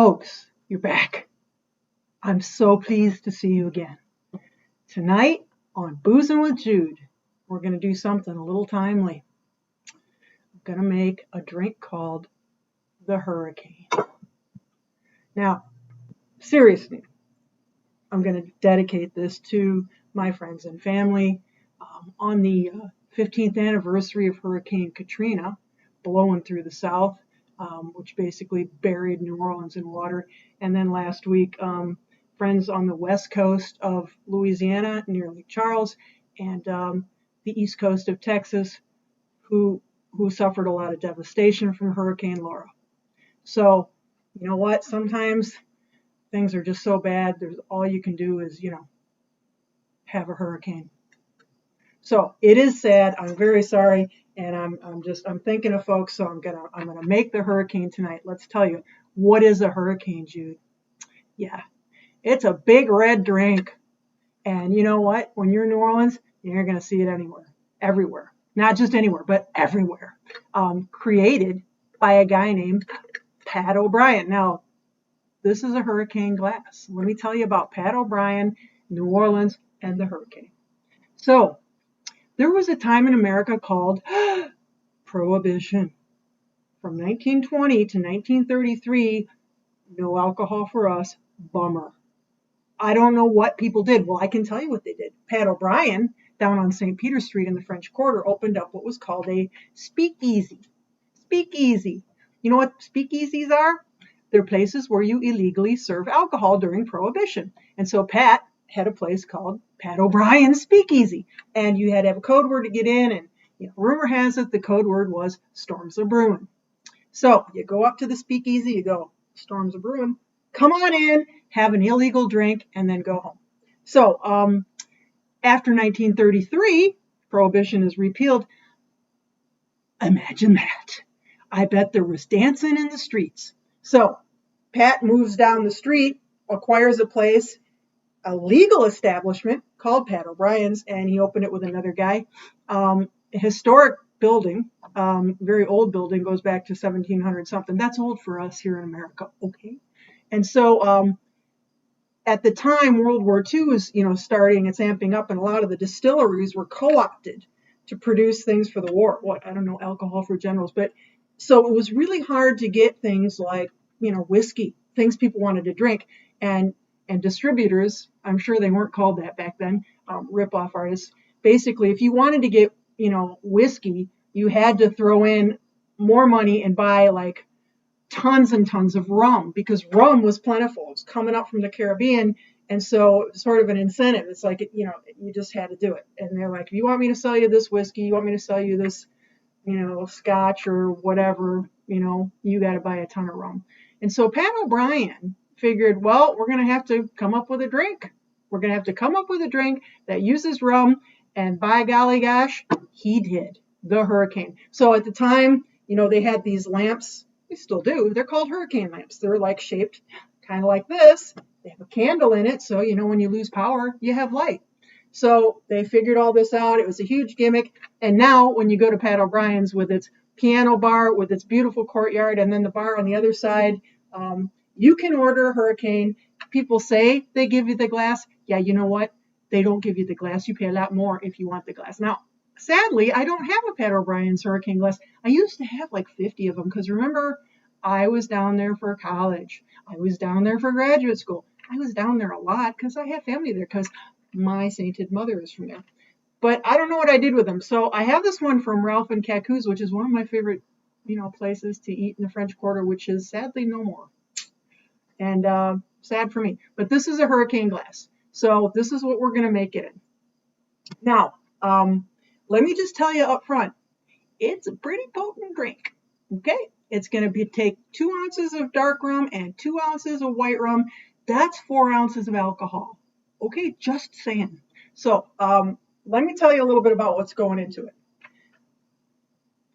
Folks, you're back. I'm so pleased to see you again. Tonight on Boozin' with Jude, we're going to do something a little timely. I'm going to make a drink called the Hurricane. Now, seriously, I'm going to dedicate this to my friends and family on the 15th anniversary of Hurricane Katrina blowing through the South. Which basically buried New Orleans in water. And then last week, friends on the west coast of Louisiana near Lake Charles and the east coast of Texas who suffered a lot of devastation from Hurricane Laura. So, you know what? Sometimes things are just so bad, all you can do is, have a hurricane. So it is sad. I'm very sorry, and I'm thinking of folks. So I'm gonna make the hurricane tonight. Let's tell you, what is a hurricane, Jude? Yeah, it's a big red drink, and you know what? When you're in New Orleans, you're gonna see it everywhere, not just anywhere, but everywhere. Created by a guy named Pat O'Brien. Now, this is a hurricane glass. Let me tell you about Pat O'Brien, New Orleans, and the hurricane. So, there was a time in America called Prohibition. From 1920 to 1933, no alcohol for us, bummer. I don't know what people did. Well, I can tell you what they did. Pat O'Brien, down on St. Peter Street in the French Quarter, opened up what was called a speakeasy. Speakeasy. You know what speakeasies are? They're places where you illegally serve alcohol during Prohibition. And so Pat had a place called Pat O'Brien's Speakeasy, and you had to have a code word to get in, and rumor has it the code word was storms are brewing. So you go up to the speakeasy, you go, storms are brewing, come on in, have an illegal drink, and then go home. So after 1933, Prohibition is repealed. Imagine that. I bet there was dancing in the streets. So Pat moves down the street, acquires a place, a legal establishment called Pat O'Brien's, and he opened it with another guy. A historic building, very old building, goes back to 1700 something. That's old for us here in America, okay? And so at the time, World War II is starting, it's amping up, and a lot of the distilleries were co-opted to produce things for the war. I don't know, alcohol for generals, but so it was really hard to get things like whiskey, things people wanted to drink, and distributors, I'm sure they weren't called that back then, rip-off artists. Basically, if you wanted to get, whiskey, you had to throw in more money and buy like tons and tons of rum because rum was plentiful. It was coming up from the Caribbean. And so it was sort of an incentive. It's like, you just had to do it. And they're like, if you want me to sell you this whiskey, you want me to sell you this, scotch or whatever, you got to buy a ton of rum. And so Pat O'Brien figured, well, we're going to have to come up with a drink. We're going to have to come up with a drink that uses rum, and by golly gosh, he did, the Hurricane. So at the time, they had these lamps. They still do. They're called hurricane lamps. They're like shaped kind of like this. They have a candle in it, so when you lose power, you have light. So they figured all this out. It was a huge gimmick. And now when you go to Pat O'Brien's with its piano bar, with its beautiful courtyard, and then the bar on the other side, you can order a Hurricane. People say they give you the glass. Yeah, you know what? They don't give you the glass. You pay a lot more if you want the glass. Now, sadly, I don't have a Pat O'Brien's Hurricane glass. I used to have like 50 of them because remember, I was down there for college. I was down there for graduate school. I was down there a lot because I have family there because my sainted mother is from there. But I don't know what I did with them. So I have this one from Ralph and Cacoo's, which is one of my favorite, places to eat in the French Quarter, which is sadly no more. And sad for me. But this is a Hurricane glass. So this is what we're going to make it in. Now, let me just tell you up front, it's a pretty potent drink. Okay? It's going to take 2 ounces of dark rum and 2 ounces of white rum. That's 4 ounces of alcohol. Okay? Just saying. So let me tell you a little bit about what's going into it.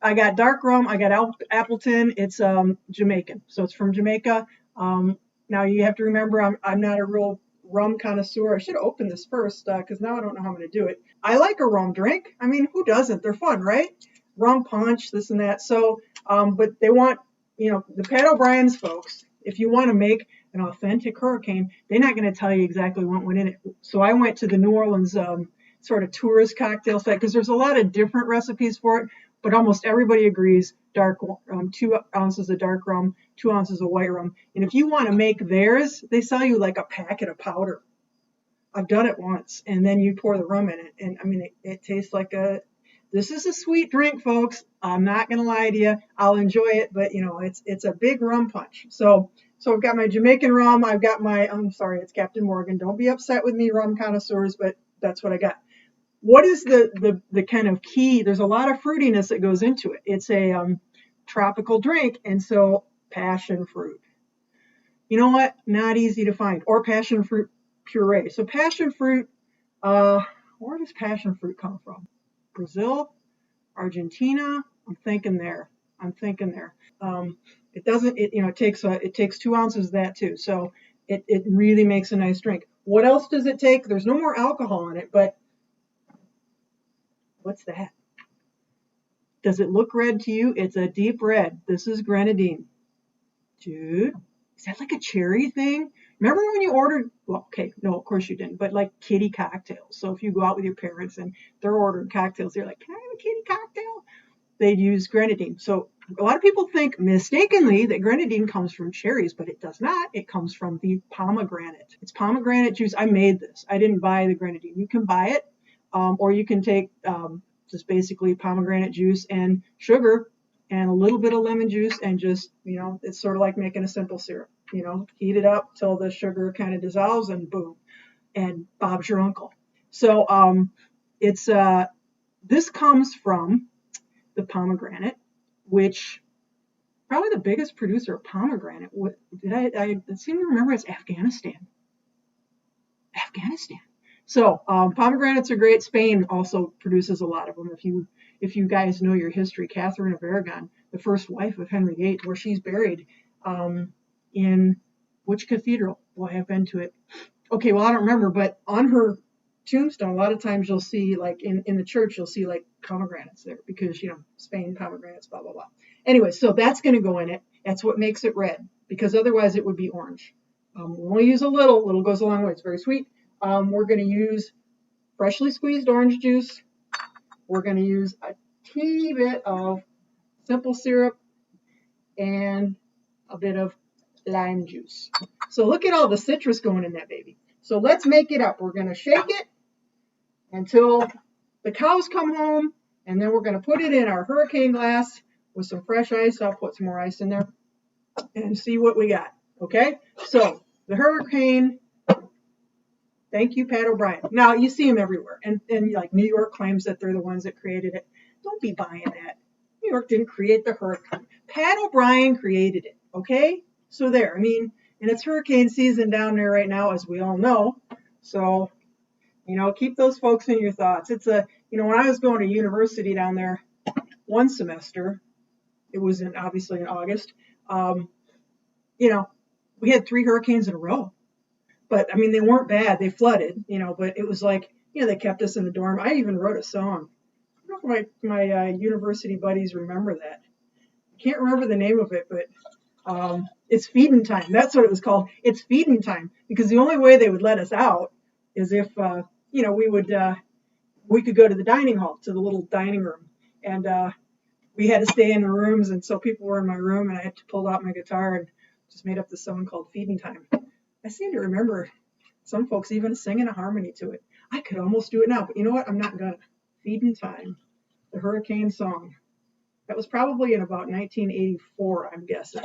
I got dark rum. I got Appleton. It's Jamaican. So it's from Jamaica. Now you have to remember I'm not a real rum connoisseur. I should have opened this first because now I don't know how I'm going to do it. I like a rum drink. I mean, who doesn't? They're fun, right? Rum punch, this and that. So, but they want, the Pat O'Brien's folks, If you want to make an authentic hurricane, they're not going to tell you exactly what went in it. So I went to the New Orleans sort of tourist cocktail site because there's a lot of different recipes for it, but almost everybody agrees 2 ounces of dark rum, 2 ounces of white rum. And if you want to make theirs, they sell you like a packet of powder. I've done it once, and then you pour the rum in it, and I mean, it tastes like this is a sweet drink, folks. I'm not gonna lie to you. I'll enjoy it, but you know, it's a big rum punch. So I've got my Jamaican rum. I've got I'm sorry, it's Captain Morgan. Don't be upset with me, rum connoisseurs, but that's what I got. What is the kind of key? There's a lot of fruitiness that goes into it. It's a tropical drink, and so passion fruit. You know what? Not easy to find, or passion fruit puree. So passion fruit, where does passion fruit come from? Brazil, Argentina. I'm thinking there. It doesn't. It takes 2 ounces of that too. So it really makes a nice drink. What else does it take? There's no more alcohol in it, but what's that? Does it look red to you? It's a deep red. This is grenadine. Dude, is that like a cherry thing? Remember when you ordered, well, okay, no, of course you didn't, but like kitty cocktails. So if you go out with your parents and they're ordering cocktails, they're like, can I have a kitty cocktail? They'd use grenadine. So a lot of people think mistakenly that grenadine comes from cherries, but it does not. It comes from the pomegranate. It's pomegranate juice. I made this. I didn't buy the grenadine. You can buy it, or you can take just basically pomegranate juice and sugar and a little bit of lemon juice and just, it's sort of like making a simple syrup. Heat it up till the sugar kind of dissolves and boom, and Bob's your uncle. So this comes from the pomegranate, which probably the biggest producer of pomegranate. I seem to remember it's Afghanistan. So pomegranates are great. Spain also produces a lot of them. If you guys know your history, Catherine of Aragon, the first wife of Henry VIII, where she's buried in which cathedral? Boy, I've been to it. Okay, well, I don't remember, but on her tombstone, a lot of times you'll see, like in the church, you'll see like pomegranates there because, Spain, pomegranates, blah, blah, blah. Anyway, so that's going to go in it. That's what makes it red, because otherwise it would be orange. We'll only use a little. Little goes a long way. It's very sweet. We're going to use freshly squeezed orange juice. We're going to use a teeny bit of simple syrup and a bit of lime juice. So look at all the citrus going in that baby. So let's make it up. We're going to shake it until the cows come home, and then we're going to put it in our hurricane glass with some fresh ice. I'll put some more ice in there and see what we got. Okay? So the hurricane. Thank you, Pat O'Brien. Now, you see them everywhere. And like New York claims that they're the ones that created it. Don't be buying that. New York didn't create the hurricane. Pat O'Brien created it. Okay? So there. I mean, and it's hurricane season down there right now, as we all know. So, keep those folks in your thoughts. It's when I was going to university down there one semester, it was obviously in August, we had 3 hurricanes in a row. But, I mean, they weren't bad. They flooded, but it was like, they kept us in the dorm. I even wrote a song. I don't know if my university buddies remember that. I can't remember the name of it, but it's feeding time. That's what it was called. It's feeding time. Because the only way they would let us out is if, we could go to the dining hall, to the little dining room. And we had to stay in the rooms. And so people were in my room, and I had to pull out my guitar and just made up this song called Feeding Time. I seem to remember some folks even singing a harmony to it. I could almost do it now, but you know what? I'm not gonna. Feeding Time, the hurricane song. That was probably in about 1984, I'm guessing.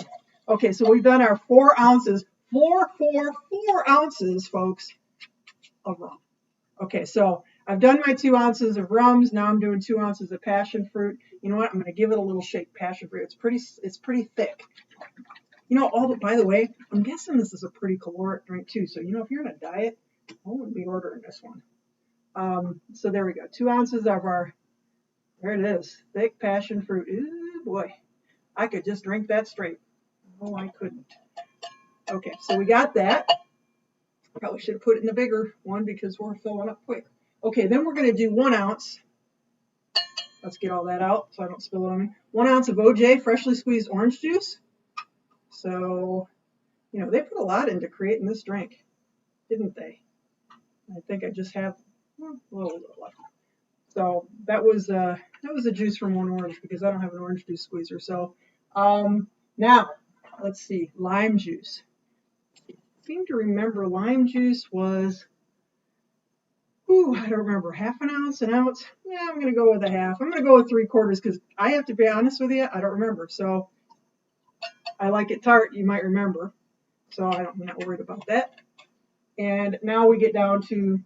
Okay, so we've done our 4 ounces, 4 ounces, folks, of rum. Okay, so I've done my 2 ounces of rums. Now I'm doing 2 ounces of passion fruit. You know what? I'm gonna give it a little shake. Passion fruit. It's pretty thick. By the way, I'm guessing this is a pretty caloric drink too. So, if you're on a diet, I wouldn't be ordering this one. So there we go. 2 ounces of there it is, thick passion fruit. Ooh, boy, I could just drink that straight. No, I couldn't. Okay, so we got that. Probably should have put it in the bigger one because we're filling up quick. Okay, then we're going to do 1 ounce. Let's get all that out so I don't spill it on me. 1 ounce of OJ, freshly squeezed orange juice. So You know, they put a lot into creating this drink, didn't they? I think I just have a little bit left. So that was a juice from one orange because I don't have an orange juice squeezer. So now let's see, lime juice. I seem to remember lime juice was, I don't remember, half an ounce, an ounce. Yeah, I'm gonna go with a half. I'm gonna go with 3/4 because I have to be honest with you, I don't remember. So I like it tart, you might remember. So I'm not worried about that. And now we get down to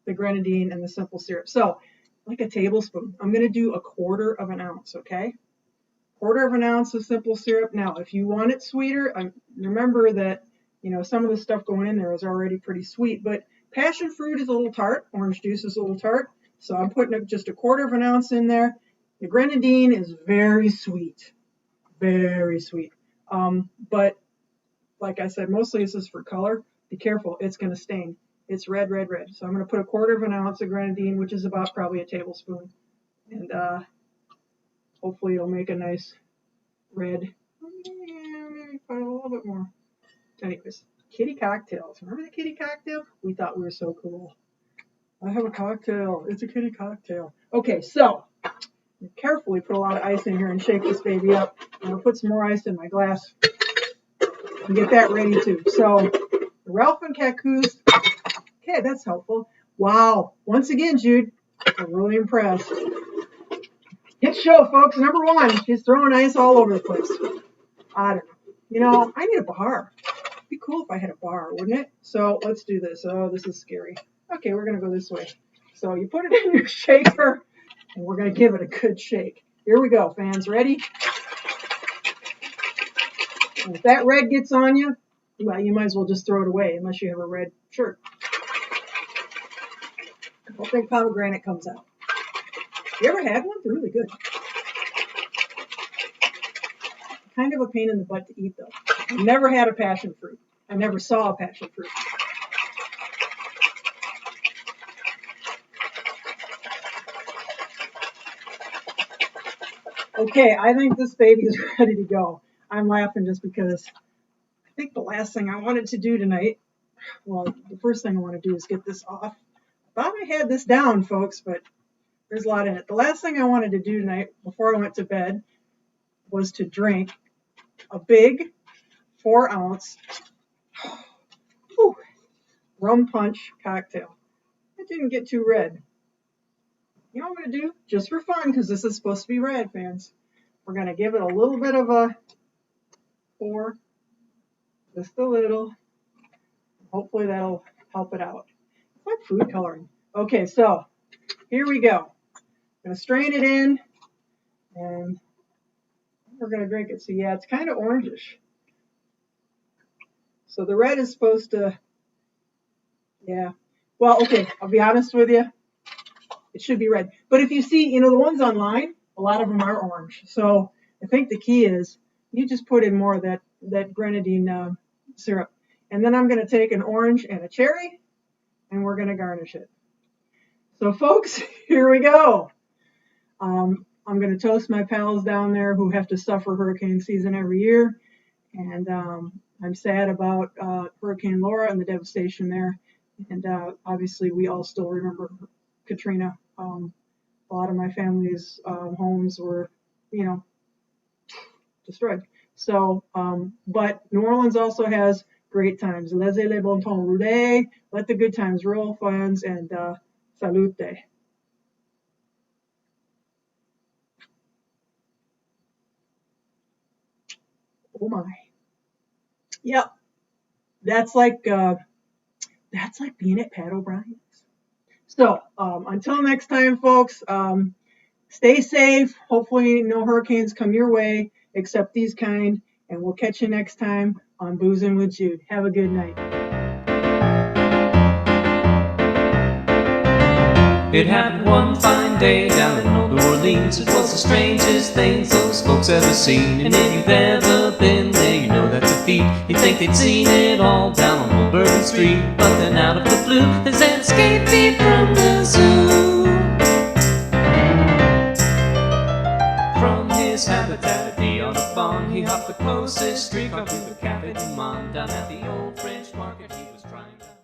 the grenadine and the simple syrup. So like a tablespoon, I'm going to do 1/4 ounce, okay? 1/4 ounce of simple syrup. Now, if you want it sweeter, remember that, you know, some of the stuff going in there is already pretty sweet, but passion fruit is a little tart. Orange juice is a little tart. So I'm putting just 1/4 ounce in there. The grenadine is very sweet, very sweet. But like I said, mostly this is for color. Be careful, it's going to stain. It's red, red, red. So I'm going to put 1/4 ounce of grenadine, which is about probably a tablespoon. And hopefully it'll make a nice red. Maybe put a little bit more. Anyways, kitty cocktails. Remember the kitty cocktail? We thought we were so cool. I have a cocktail. It's a kitty cocktail. Okay, so carefully put a lot of ice in here and shake this baby up. I'm going to put some more ice in my glass and get that ready too. So Ralph and Cacoo's. Okay, that's helpful. Wow. Once again, Jude, I'm really impressed. Hit show, folks. Number 1. She's throwing ice all over the place. I don't know. You know, I need a bar. It'd be cool if I had a bar, wouldn't it? So let's do this. Oh, this is scary. Okay, we're going to go this way. So you put it in your shaker, and we're going to give it a good shake. Here we go, fans. Ready? And if that red gets on you, well, you might as well just throw it away unless you have a red shirt. I don't think pomegranate comes out. You ever had one? They're really good. Kind of a pain in the butt to eat, though. I've never had a passion fruit. I never saw a passion fruit. Okay, I think this baby is ready to go. I'm laughing just because I think the last thing I wanted to do tonight, well, the first thing I want to do is get this off. I thought I had this down, folks, but there's a lot in it. The last thing I wanted to do tonight before I went to bed was to drink a big 4-ounce rum punch cocktail. It didn't get too red. You know what I'm going to do? Just for fun, because this is supposed to be red, fans. We're going to give it a little bit of a pour. Just a little. Hopefully that'll help it out. It's like food coloring. Okay, so here we go. I'm going to strain it in, and we're going to drink it. So yeah, it's kind of orangish. So the red is supposed to, yeah. Well, okay, I'll be honest with you. It should be red. But if you see, you know, the ones online, a lot of them are orange. So I think the key is you just put in more of that grenadine syrup. And then I'm going to take an orange and a cherry, and we're going to garnish it. So folks, here we go. I'm going to toast my pals down there who have to suffer hurricane season every year. And I'm sad about Hurricane Laura and the devastation there. And obviously we all still remember Katrina. A lot of my family's homes were, you know, destroyed. So, but New Orleans also has great times. Laissez les bon temps rouler. Let the good times roll, fans, and salute. Oh my. Yep. That's like being at Pat O'Brien's. So until next time, folks, stay safe. Hopefully no hurricanes come your way, except these kind. And we'll catch you next time on Boozin' with Jude. Have a good night. It happened one fine day down in Old Orleans. It was the strangest thing those folks ever seen. And if you've ever been there, you know that's a feat. You'd think they'd seen it all down on Old Bourbon Street. But then out of the blue, there's an escapee from the zoo. From his his habitat, D on a bond. He hopped the closest street car to the Cafe du Monde. Down at the old French market he was trying to